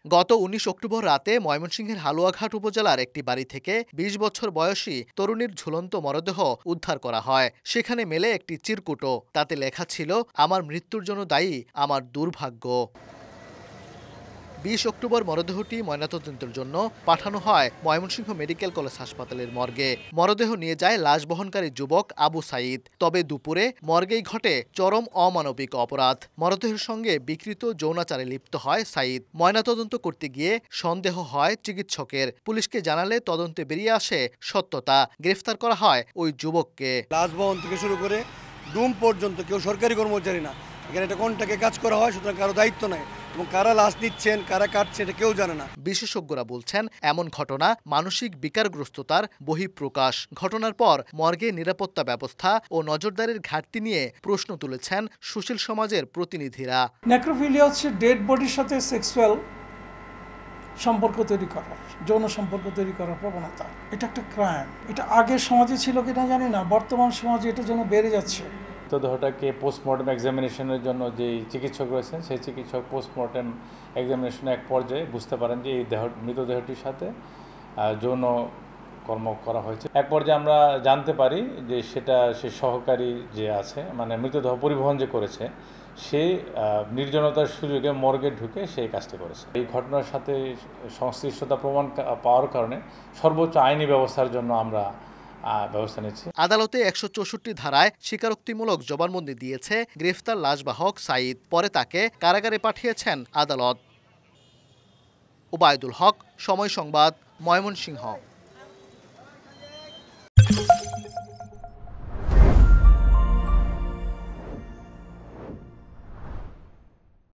গত ১৯ অক্টোবর রাতে ময়মনসিংহের হালুয়াঘাট উপজেলার একটি বাড়ি থেকে ২০ বছর বয়সী তরুণীর ঝুলন্ত মরদেহ উদ্ধার করা হয়। সেখানে মেলে একটি চিরকুটো। তাতে লেখা ছিল, আমার মৃত্যুর জন্য দায়ী আমার দুর্ভাগ্য। ২০ অক্টোবর মরদেহটি ময়নাতদন্তের জন্য পাঠানো হয় ময়মনসিংহ মেডিকেল কলেজ হাসপাতালের মর্গে। মরদেহ নিয়ে যায় লাশ বহনকারী যুবক আবু সাঈদ। তবে দুপুরে মর্গেই ঘটে চরম অমানবিক অপরাধ। মরদেহের সঙ্গে বিকৃত যৌনাচারে লিপ্ত হয় সাঈদ। ময়নাতদন্ত করতে গিয়ে সন্দেহ হয় চিকিৎসকের। পুলিশকে জানালে তদন্তে বেরিয়ে আসে সত্যতা। গ্রেফতার করা হয় ওই যুবককে। লাশ বহন থেকে শুরু করে ডুম পর্যন্ত কেউ সরকারি কর্মচারী না। এখানে এটা কোনটাকে কাজ করা হয়, সুতরাং কারো দায়িত্ব নাই এবং কারা লাশ নিচ্ছেন কারা কাটছে এটা কেউ জানে না। বিশেষজ্ঞরা বলছেন, এমন ঘটনা মানসিক বিকারগ্রস্ততার বহিঃপ্রকাশ। ঘটনার পর মর্গে নিরাপত্তা ব্যবস্থা ও নজরদারির ঘাটতি নিয়ে প্রশ্ন তুলেছেন সুশীল সমাজের প্রতিনিধিরা। নেক্রোফিলিয়া হচ্ছে ডেড বডির সাথে সেক্সুয়াল সম্পর্ক তৈরি করার, যৌন সম্পর্ক তৈরি করার প্রবণতা। এটা একটা ক্রাইম। এটা আগের সমাজে ছিল কিনা জানি না, বর্তমান সমাজে এটা যেন বেড়ে যাচ্ছে। মৃতদেহটাকে পোস্টমর্টম এক্সামিনেশনের জন্য যে চিকিৎসক রয়েছেন সেই চিকিৎসক পোস্টমর্টম এক্সামিনেশনে এক পর্যায়ে বুঝতে পারেন যে এই মৃতদেহটির সাথে যৌন কর্ম করা হয়েছে। এক পর্যায়ে আমরা জানতে পারি যে সে সহকারী যে আছে, মানে মৃতদেহ পরিবহন যে করেছে, সে নির্জনতার সুযোগে মর্গে ঢুকে সেই কাজটি করেছে। এই ঘটনার সাথে সংশ্লিষ্টতা প্রমাণ পাওয়ার কারণে সর্বোচ্চ আইনি ব্যবস্থার জন্য আমরা ব্যবস্থা নিচ্ছি। আদালতে ১৬৪ ধারায় স্বীকারোক্তিমূলক জবানবন্দি দিয়েছে গ্রেফতার লাশবাহক সাঈদ। পরে তাকে কারাগারে পাঠিয়েছেন আদালত। ওবায়দুল হক, সময় সংবাদ, ময়মনসিংহ।